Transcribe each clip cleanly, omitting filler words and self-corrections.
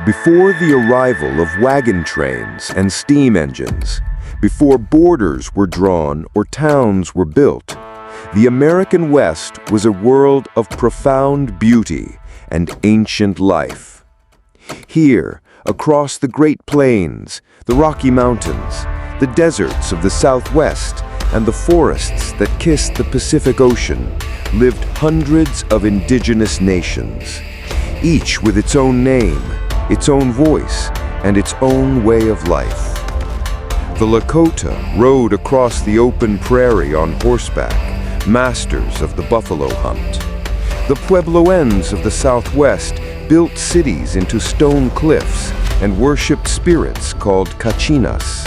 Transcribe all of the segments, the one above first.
Before the arrival of wagon trains and steam engines, before borders were drawn or towns were built, the American West was a world of profound beauty and ancient life. Here, across the Great Plains, the Rocky Mountains, the deserts of the Southwest, and the forests that kissed the Pacific Ocean, lived hundreds of indigenous nations, each with its own name, its own voice, and its own way of life. The Lakota rode across the open prairie on horseback, masters of the buffalo hunt. The Puebloans of the Southwest built cities into stone cliffs and worshipped spirits called kachinas.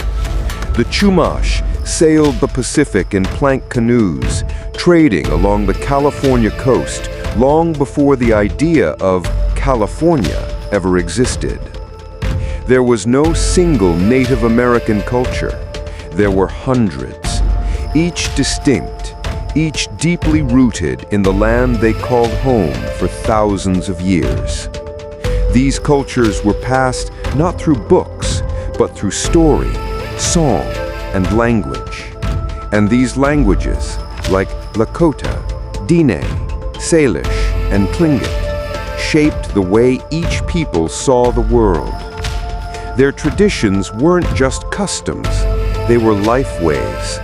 The Chumash sailed the Pacific in plank canoes, trading along the California coast long before the idea of California ever existed. There was no single Native American culture. There were hundreds, each distinct, each deeply rooted in the land they called home for thousands of years. These cultures were passed not through books, but through story, song, and language. And these languages, like Lakota, Diné, Salish, and Tlingit, shaped the way each people saw the world. Their traditions weren't just customs, they were lifeways.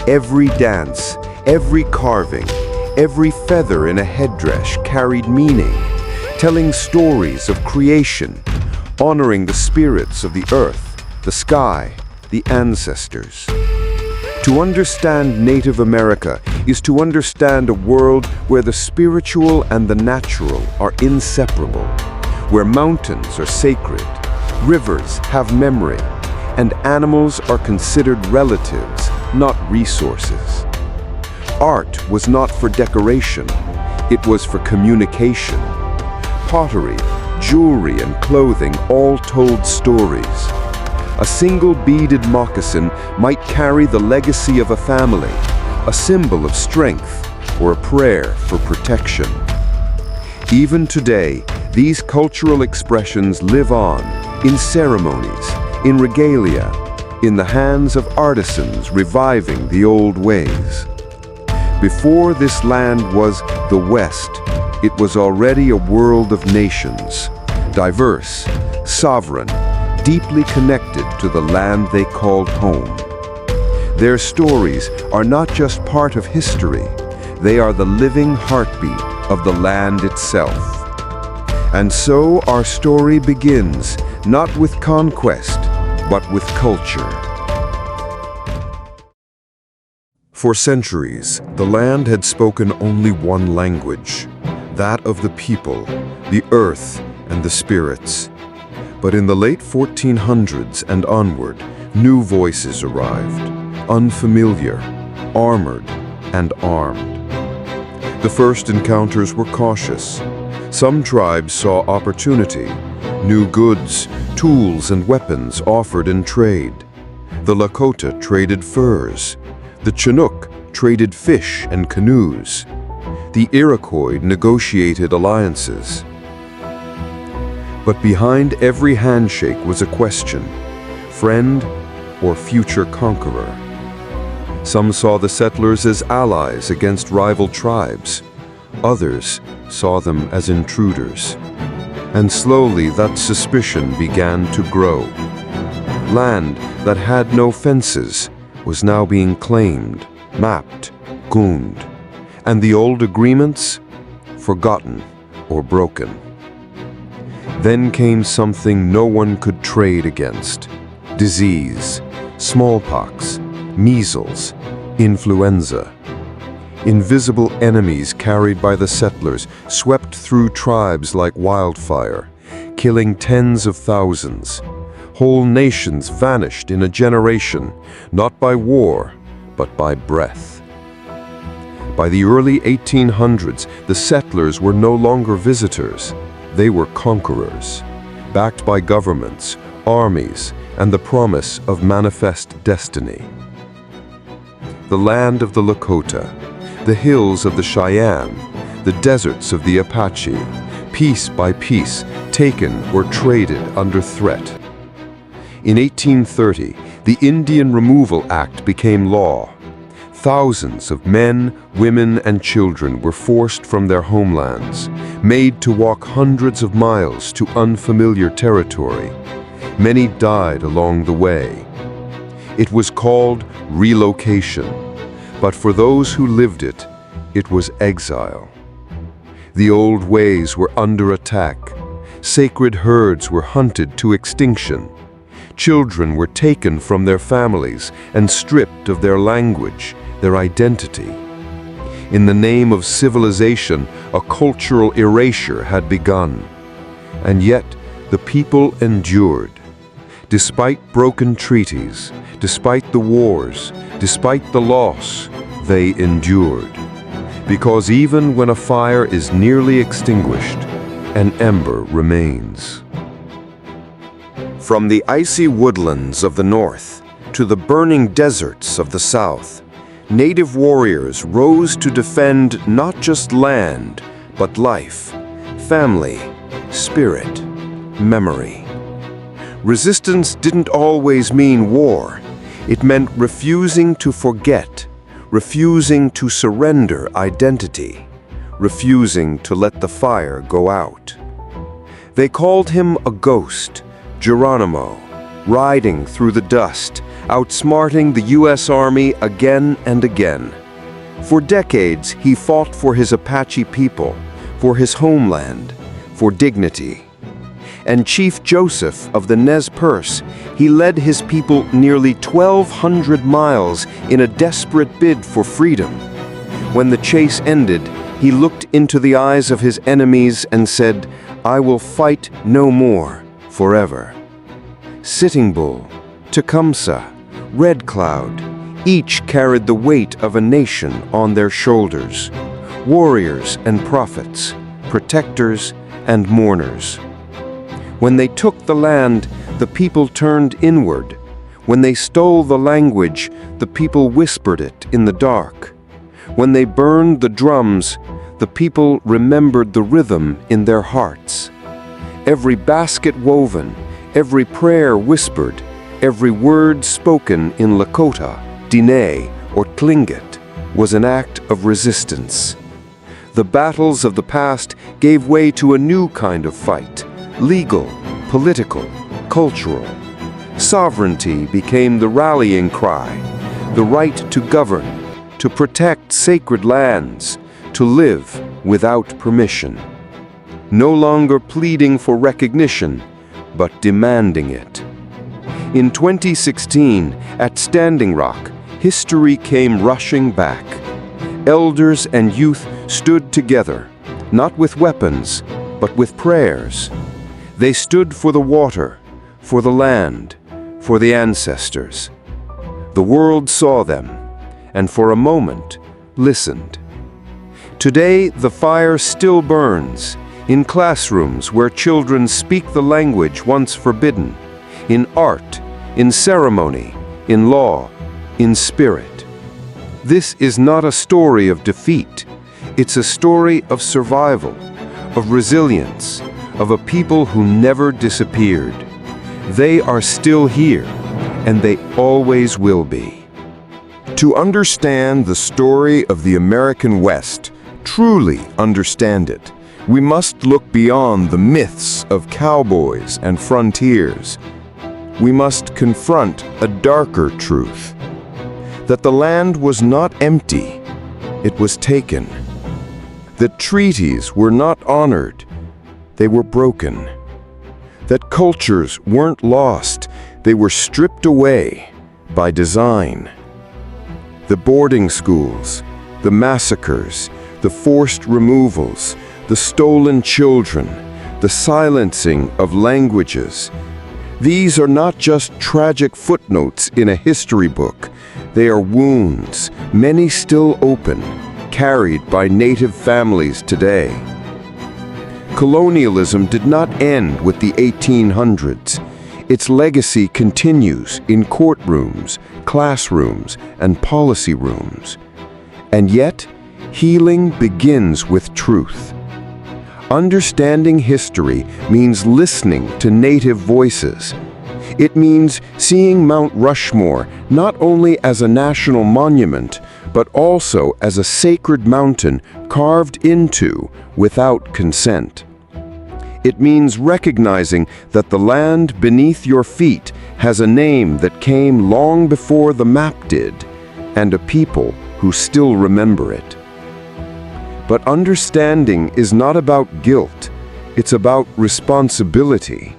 Every dance, every carving, every feather in a headdress carried meaning, telling stories of creation, honoring the spirits of the earth, the sky, the ancestors. To understand Native America is to understand a world where the spiritual and the natural are inseparable, where mountains are sacred, rivers have memory, and animals are considered relatives, not resources. Art was not for decoration, it was for communication. Pottery, jewelry, and clothing all told stories. A single beaded moccasin might carry the legacy of a family, a symbol of strength, or a prayer for protection. Even today, these cultural expressions live on, in ceremonies, in regalia, in the hands of artisans reviving the old ways. Before this land was the West, it was already a world of nations, diverse, sovereign, deeply connected to the land they called home. Their stories are not just part of history, they are the living heartbeat of the land itself. And so our story begins, not with conquest, but with culture. For centuries, the land had spoken only one language, that of the people, the earth, and the spirits. But in the late 1400s and onward, new voices arrived, unfamiliar, armored, and armed. The first encounters were cautious. Some tribes saw opportunity, new goods, tools, and weapons offered in trade. The Lakota traded furs. The Chinook traded fish and canoes. The Iroquois negotiated alliances. But behind every handshake was a question, friend or future conqueror. Some saw the settlers as allies against rival tribes. Others saw them as intruders. And slowly that suspicion began to grow. Land that had no fences was now being claimed, mapped, gooned, and the old agreements forgotten or broken. Then came something no one could trade against: disease, smallpox, measles, influenza. Invisible enemies carried by the settlers swept through tribes like wildfire, killing tens of thousands. Whole nations vanished in a generation, not by war, but by breath. By the early 1800s, the settlers were no longer visitors. They were conquerors, backed by governments, armies, and the promise of manifest destiny. The land of the Lakota, the hills of the Cheyenne, the deserts of the Apache, piece by piece, taken or traded under threat. In 1830, the Indian Removal Act became law. Thousands of men, women, and children were forced from their homelands, made to walk hundreds of miles to unfamiliar territory. Many died along the way. It was called relocation, but for those who lived it, it was exile. The old ways were under attack. Sacred herds were hunted to extinction. Children were taken from their families and stripped of their language, their identity. In the name of civilization, a cultural erasure had begun. And yet, the people endured. Despite broken treaties, despite the wars, despite the loss, they endured. Because even when a fire is nearly extinguished, an ember remains. From the icy woodlands of the north to the burning deserts of the south, Native warriors rose to defend not just land, but life, family, spirit, memory. Resistance didn't always mean war. It meant refusing to forget, refusing to surrender identity, refusing to let the fire go out. They called him a ghost, Geronimo, riding through the dust, outsmarting the U.S. Army again and again. For decades, he fought for his Apache people, for his homeland, for dignity. And Chief Joseph of the Nez Perce, he led his people nearly 1,200 miles in a desperate bid for freedom. When the chase ended, he looked into the eyes of his enemies and said, "I will fight no more, forever." Sitting Bull, Tecumseh, Red Cloud, each carried the weight of a nation on their shoulders. Warriors and prophets, protectors and mourners. When they took the land, the people turned inward. When they stole the language, the people whispered it in the dark. When they burned the drums, the people remembered the rhythm in their hearts. Every basket woven, every prayer whispered, every word spoken in Lakota, Diné, or Tlingit was an act of resistance. The battles of the past gave way to a new kind of fight, legal, political, cultural. Sovereignty became the rallying cry, the right to govern, to protect sacred lands, to live without permission. No longer pleading for recognition, but demanding it. In 2016, at Standing Rock, history came rushing back. Elders and youth stood together, not with weapons, but with prayers. They stood for the water, for the land, for the ancestors. The world saw them, and for a moment, listened. Today, the fire still burns, in classrooms where children speak the language once forbidden, in art, in ceremony, in law, in spirit. This is not a story of defeat. It's a story of survival, of resilience, of a people who never disappeared. They are still here, and they always will be. To understand the story of the American West, truly understand it, we must look beyond the myths of cowboys and frontiers. We must confront a darker truth, that the land was not empty, it was taken. That treaties were not honored, they were broken. That cultures weren't lost, they were stripped away by design. The boarding schools, the massacres, the forced removals, the stolen children, the silencing of languages. These are not just tragic footnotes in a history book. They are wounds, many still open, carried by Native families today. Colonialism did not end with the 1800s. Its legacy continues in courtrooms, classrooms, and policy rooms. And yet, healing begins with truth. Understanding history means listening to native voices. It means seeing Mount Rushmore not only as a national monument, but also as a sacred mountain carved into without consent. It means recognizing that the land beneath your feet has a name that came long before the map did, and a people who still remember it. But understanding is not about guilt, it's about responsibility.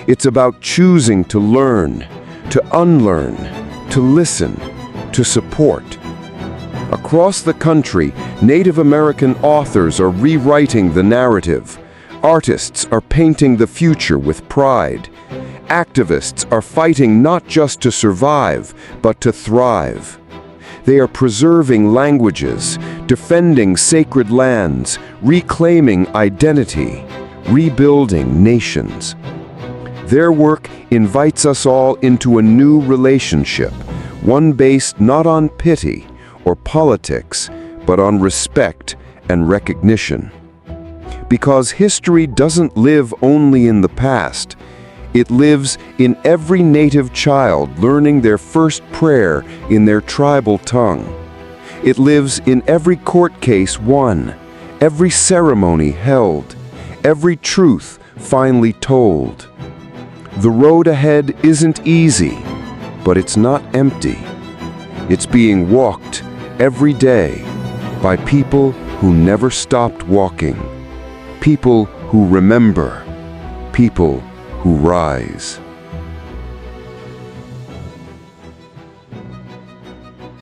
It's about choosing to learn, to unlearn, to listen, to support. Across the country, Native American authors are rewriting the narrative. Artists are painting the future with pride. Activists are fighting not just to survive, but to thrive. They are preserving languages, defending sacred lands, reclaiming identity, rebuilding nations. Their work invites us all into a new relationship, one based not on pity or politics, but on respect and recognition. Because history doesn't live only in the past. It lives in every Native child learning their first prayer in their tribal tongue. It lives in every court case won, every ceremony held, every truth finally told. The road ahead isn't easy, but it's not empty. It's being walked every day by people who never stopped walking, people who remember, people who rise.